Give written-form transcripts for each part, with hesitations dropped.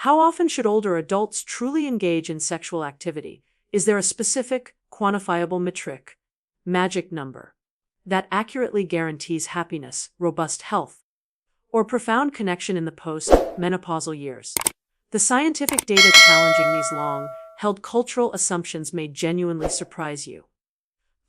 How often should older adults truly engage in sexual activity? Is there a specific, quantifiable metric, magic number, that accurately guarantees happiness, robust health, or profound connection in the post-menopausal years? The scientific data challenging these long-held cultural assumptions may genuinely surprise you.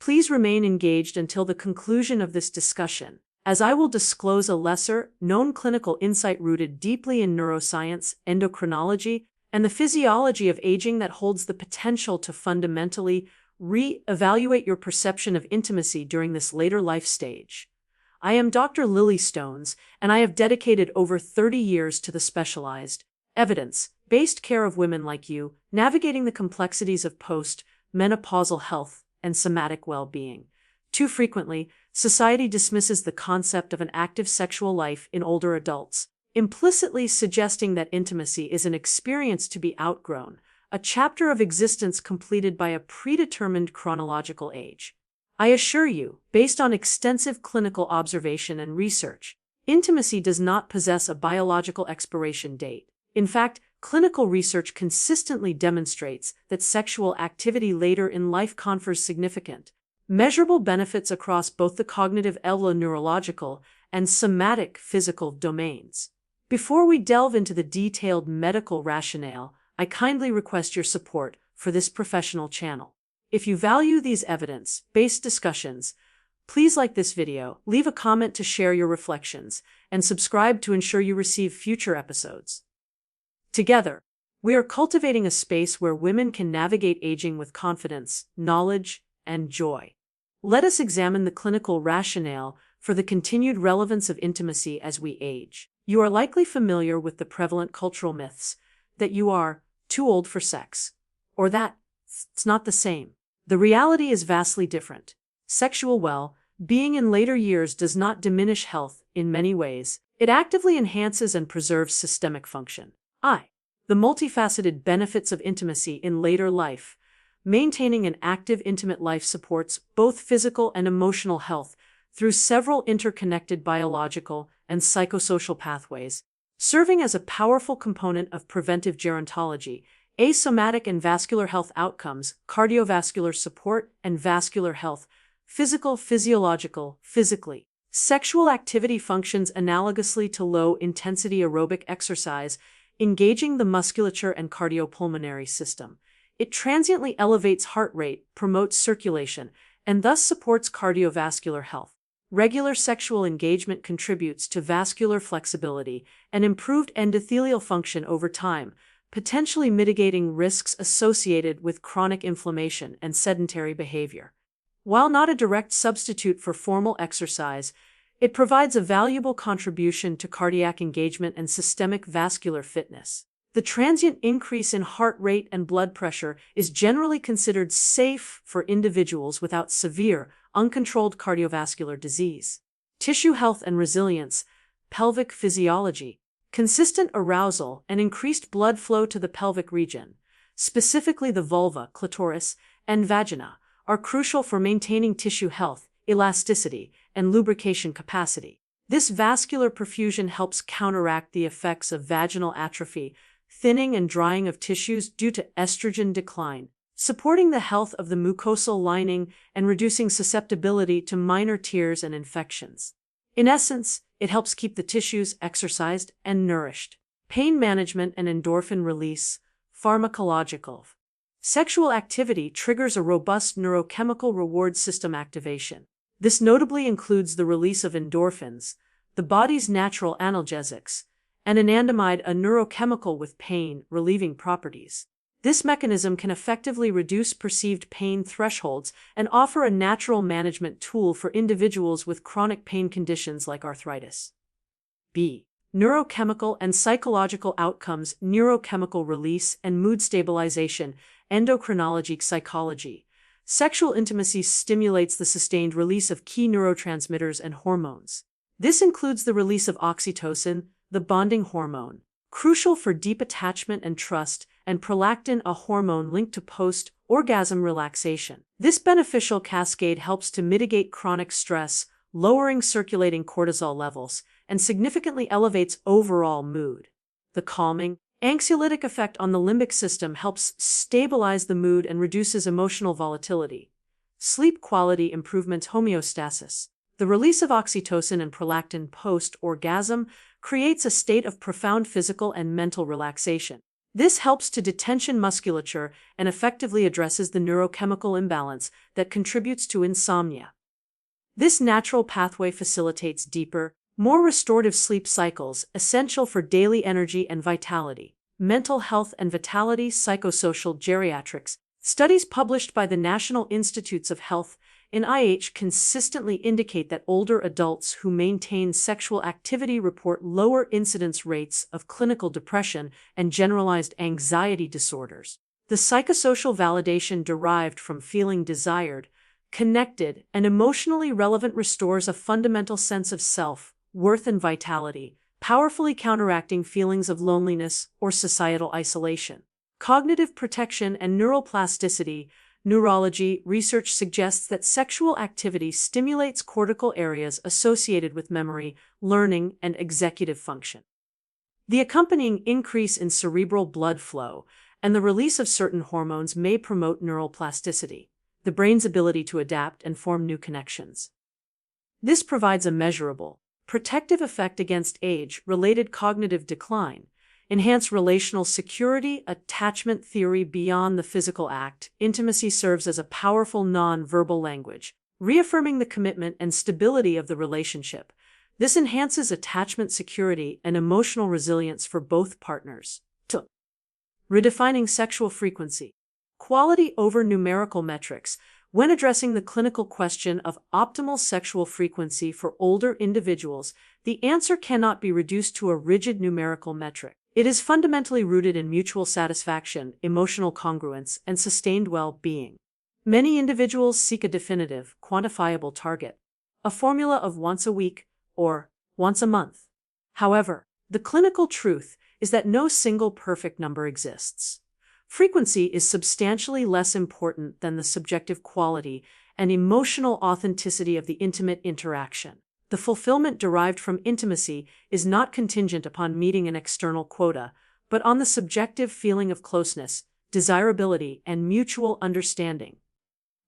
Please remain engaged until the conclusion of this discussion, as I will disclose a lesser-known clinical insight rooted deeply in neuroscience, endocrinology, and the physiology of aging that holds the potential to fundamentally re-evaluate your perception of intimacy during this later life stage. I am Dr. Lily Stones, and I have dedicated over 30 years to the specialized, evidence-based care of women like you, navigating the complexities of post-menopausal health and somatic well-being. Too frequently, society dismisses the concept of an active sexual life in older adults, implicitly suggesting that intimacy is an experience to be outgrown, a chapter of existence completed by a predetermined chronological age. I assure you, based on extensive clinical observation and research, intimacy does not possess a biological expiration date. In fact, clinical research consistently demonstrates that sexual activity later in life confers significant, measurable benefits across both the cognitive neurological and somatic physical domains. Before we delve into the detailed medical rationale, I kindly request your support for this professional channel. If you value these evidence-based discussions, please like this video, leave a comment to share your reflections, and subscribe to ensure you receive future episodes. Together, we are cultivating a space where women can navigate aging with confidence, knowledge, and joy. Let us examine the clinical rationale for the continued relevance of intimacy as we age. You are likely familiar with the prevalent cultural myths that you are too old for sex, or that it's not the same. The reality is vastly different. Sexual well-being in later years does not diminish health in many ways. It actively enhances and preserves systemic function. The multifaceted benefits of intimacy in later life. Maintaining an active, intimate life supports both physical and emotional health through several interconnected biological and psychosocial pathways, serving as a powerful component of preventive gerontology, somatic and vascular health outcomes, cardiovascular support and vascular health, physically. Sexual activity functions analogously to low-intensity aerobic exercise, engaging the musculature and cardiopulmonary system. It transiently elevates heart rate, promotes circulation, and thus supports cardiovascular health. Regular sexual engagement contributes to vascular flexibility and improved endothelial function over time, potentially mitigating risks associated with chronic inflammation and sedentary behavior. While not a direct substitute for formal exercise, it provides a valuable contribution to cardiac engagement and systemic vascular fitness. The transient increase in heart rate and blood pressure is generally considered safe for individuals without severe, uncontrolled cardiovascular disease. Tissue health and resilience, pelvic physiology, consistent arousal and increased blood flow to the pelvic region, specifically the vulva, clitoris, and vagina, are crucial for maintaining tissue health, elasticity, and lubrication capacity. This vascular perfusion helps counteract the effects of vaginal atrophy, thinning and drying of tissues due to estrogen decline, supporting the health of the mucosal lining and reducing susceptibility to minor tears and infections. In essence, it helps keep the tissues exercised and nourished. Pain management and endorphin release, pharmacological. Sexual activity triggers a robust neurochemical reward system activation. This notably includes the release of endorphins, the body's natural analgesics, and anandamide, a neurochemical with pain-relieving properties. This mechanism can effectively reduce perceived pain thresholds and offer a natural management tool for individuals with chronic pain conditions like arthritis. Neurochemical and psychological outcomes, neurochemical release and mood stabilization, endocrinology, psychology. Sexual intimacy stimulates the sustained release of key neurotransmitters and hormones. This includes the release of oxytocin, the bonding hormone, crucial for deep attachment and trust, and prolactin, a hormone linked to post-orgasm relaxation. This beneficial cascade helps to mitigate chronic stress, lowering circulating cortisol levels, and significantly elevates overall mood. The calming, Anxiolytic effect on the limbic system helps stabilize the mood and reduces emotional volatility. Sleep quality improvements homeostasis. The release of oxytocin and prolactin post-orgasm creates a state of profound physical and mental relaxation. This helps to detension musculature and effectively addresses the neurochemical imbalance that contributes to insomnia. This natural pathway facilitates deeper, more restorative sleep cycles, essential for daily energy and vitality. Mental health and vitality, psychosocial geriatrics. Studies published by the National Institutes of Health (NIH) consistently indicate that older adults who maintain sexual activity report lower incidence rates of clinical depression and generalized anxiety disorders. The psychosocial validation derived from feeling desired, connected, and emotionally relevant restores a fundamental sense of self, worth, and vitality, powerfully counteracting feelings of loneliness or societal isolation. Cognitive protection and neuroplasticity. Neurology research suggests that sexual activity stimulates cortical areas associated with memory, learning, and executive function. The accompanying increase in cerebral blood flow and the release of certain hormones may promote neural plasticity, the brain's ability to adapt and form new connections. This provides a measurable, protective effect against age-related cognitive decline. Enhance relational security, attachment theory beyond the physical act. Intimacy serves as a powerful non-verbal language, reaffirming the commitment and stability of the relationship. This enhances attachment security and emotional resilience for both partners. 2. Redefining sexual frequency. Quality over numerical metrics. When addressing the clinical question of optimal sexual frequency for older individuals, the answer cannot be reduced to a rigid numerical metric. It is fundamentally rooted in mutual satisfaction, emotional congruence, and sustained well-being. Many individuals seek a definitive, quantifiable target, a formula of once a week or once a month. However, the clinical truth is that no single perfect number exists. Frequency is substantially less important than the subjective quality and emotional authenticity of the intimate interaction. The fulfillment derived from intimacy is not contingent upon meeting an external quota, but on the subjective feeling of closeness, desirability, and mutual understanding.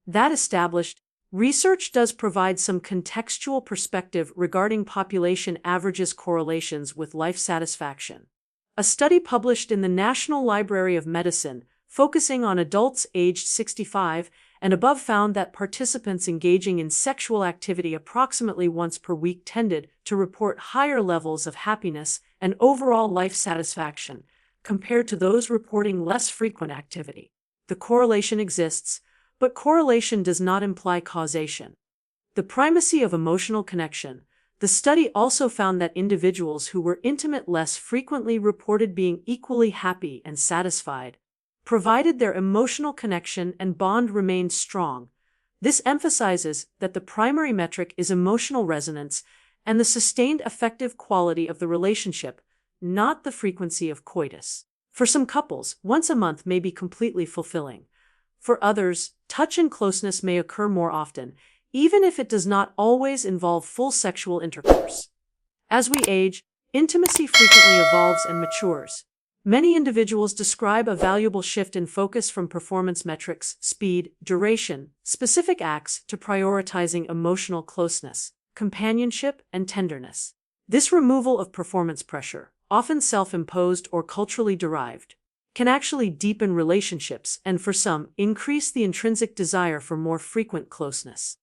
That established, research does provide some contextual perspective regarding population averages correlations with life satisfaction. A study published in the National Library of Medicine, focusing on adults aged 65 and above, found that participants engaging in sexual activity approximately once per week tended to report higher levels of happiness and overall life satisfaction compared to those reporting less frequent activity. The correlation exists, but correlation does not imply causation. The primacy of emotional connection. The study also found that individuals who were intimate less frequently reported being equally happy and satisfied, provided their emotional connection and bond remained strong. This emphasizes that the primary metric is emotional resonance and the sustained affective quality of the relationship, not the frequency of coitus. For some couples, once a month may be completely fulfilling. For others, touch and closeness may occur more often, even if it does not always involve full sexual intercourse. As we age, intimacy frequently evolves and matures. Many individuals describe a valuable shift in focus from performance metrics, speed, duration, specific acts to prioritizing emotional closeness, companionship, and tenderness. This removal of performance pressure, often self-imposed or culturally derived, can actually deepen relationships and, for some, increase the intrinsic desire for more frequent closeness.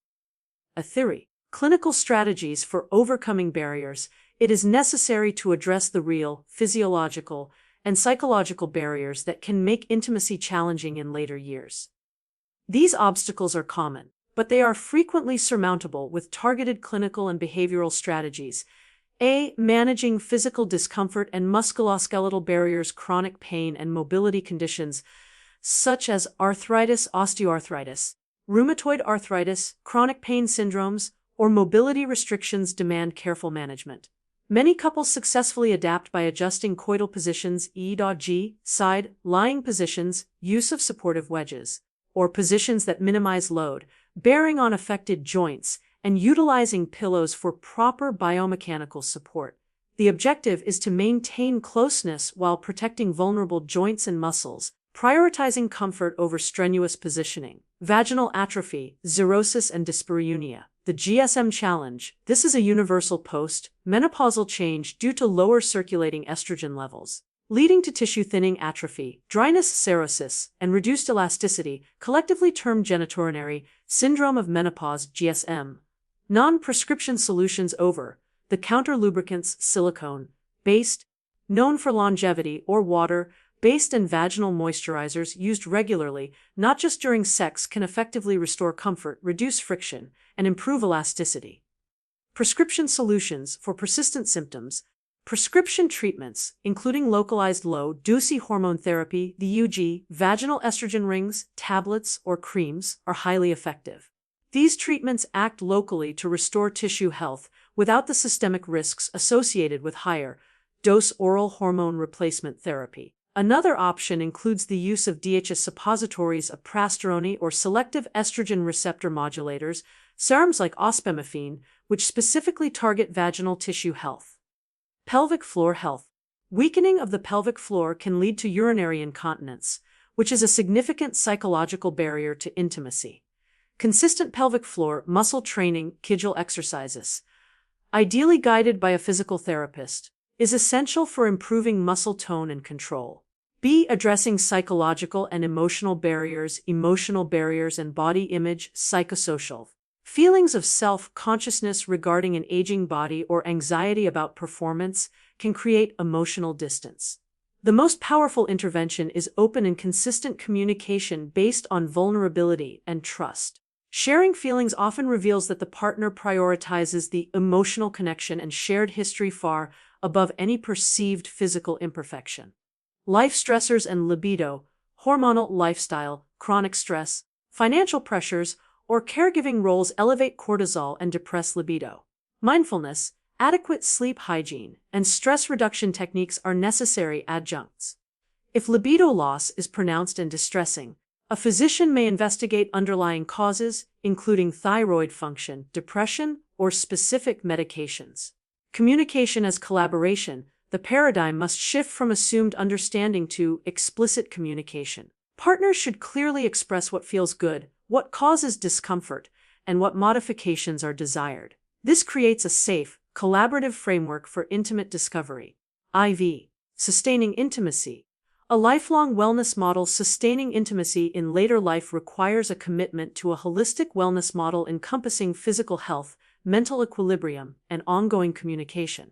A theory. Clinical strategies for overcoming barriers. It is necessary to address the real, physiological, and psychological barriers that can make intimacy challenging in later years. These obstacles are common, but they are frequently surmountable with targeted clinical and behavioral strategies. A. Managing physical discomfort and musculoskeletal barriers. Chronic pain and mobility conditions such as arthritis, osteoarthritis, rheumatoid arthritis, chronic pain syndromes, or mobility restrictions demand careful management. Many couples successfully adapt by adjusting coital positions, e.g., side, lying positions, use of supportive wedges, or positions that minimize load, bearing on affected joints, and utilizing pillows for proper biomechanical support. The objective is to maintain closeness while protecting vulnerable joints and muscles, prioritizing comfort over strenuous positioning. Vaginal atrophy, xerosis, and dyspareunia. The GSM challenge. This is a universal post-menopausal change due to lower circulating estrogen levels, leading to tissue thinning, atrophy, dryness, xerosis, and reduced elasticity, collectively termed genitourinary syndrome of menopause, GSM. Non-prescription solutions over the counter lubricants, silicone-based, known for longevity, or water-based and vaginal moisturizers used regularly, not just during sex, can effectively restore comfort, reduce friction, and improve elasticity. Prescription solutions for persistent symptoms. Prescription treatments, including localized low-dose hormone therapy, the UG, vaginal estrogen rings, tablets, or creams, are highly effective. These treatments act locally to restore tissue health without the systemic risks associated with higher-dose oral hormone replacement therapy. Another option includes the use of DHA suppositories of prasterone or selective estrogen receptor modulators, serums like ospemifene, which specifically target vaginal tissue health. Pelvic floor health. Weakening of the pelvic floor can lead to urinary incontinence, which is a significant psychological barrier to intimacy. Consistent pelvic floor muscle training, Kegel exercises, ideally guided by a physical therapist, is essential for improving muscle tone and control. B. Addressing psychological and emotional barriers and body image, psychosocial. Feelings of self-consciousness regarding an aging body or anxiety about performance can create emotional distance. The most powerful intervention is open and consistent communication based on vulnerability and trust. Sharing feelings often reveals that the partner prioritizes the emotional connection and shared history far above any perceived physical imperfection. Life stressors and libido, hormonal, lifestyle, chronic stress, financial pressures, or caregiving roles elevate cortisol and depress libido. Mindfulness, adequate sleep hygiene, and stress reduction techniques are necessary adjuncts. If libido loss is pronounced and distressing, a physician may investigate underlying causes, including thyroid function, depression, or specific medications. Communication as collaboration. The paradigm must shift from assumed understanding to explicit communication. Partners should clearly express what feels good, what causes discomfort, and what modifications are desired. This creates a safe, collaborative framework for intimate discovery. IV. Sustaining intimacy. A lifelong wellness model. Sustaining intimacy in later life requires a commitment to a holistic wellness model encompassing physical health, mental equilibrium, and ongoing communication.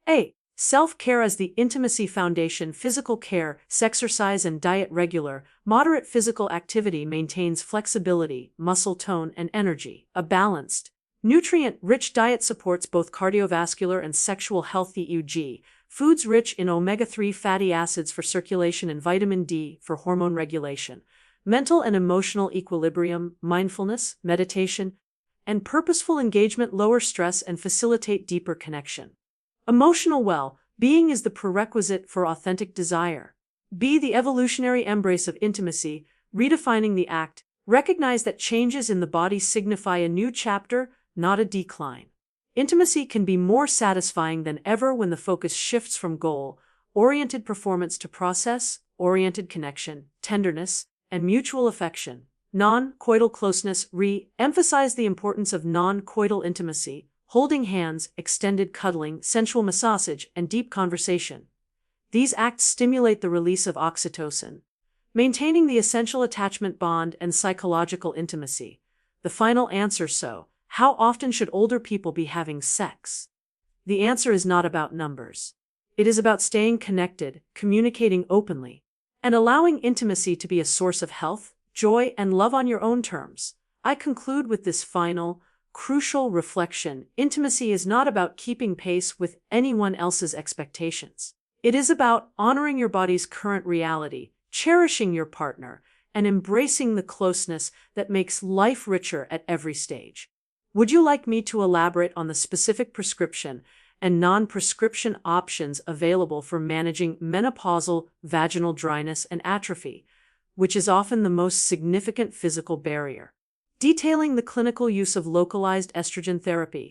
A. Self-care as the intimacy foundation. Physical care, exercise and diet. Regular, moderate physical activity maintains flexibility, muscle tone, and energy. A balanced, nutrient-rich diet supports both cardiovascular and sexual health. EUG, foods rich in omega-3 fatty acids for circulation and vitamin D for hormone regulation. Mental and emotional equilibrium, mindfulness, meditation, and purposeful engagement lower stress and facilitate deeper connection. Emotional well-being is the prerequisite for authentic desire. B. The evolutionary embrace of intimacy, redefining the act. Recognize that changes in the body signify a new chapter, not a decline. Intimacy can be more satisfying than ever when the focus shifts from goal-oriented performance to process-oriented connection, tenderness, and mutual affection. Non-coital closeness. Re-emphasize the importance of non-coital intimacy, holding hands, extended cuddling, sensual massage, and deep conversation. These acts stimulate the release of oxytocin, maintaining the essential attachment bond and psychological intimacy. The final answer. So, how often should older people be having sex? The answer is not about numbers. It is about staying connected, communicating openly, and allowing intimacy to be a source of health, joy, and love on your own terms. I conclude with this final, crucial reflection. Intimacy is not about keeping pace with anyone else's expectations. It is about honoring your body's current reality, cherishing your partner, and embracing the closeness that makes life richer at every stage. Would you like me to elaborate on the specific prescription and non-prescription options available for managing menopausal vaginal dryness and atrophy, which is often the most significant physical barrier? Detailing the clinical use of localized estrogen therapy.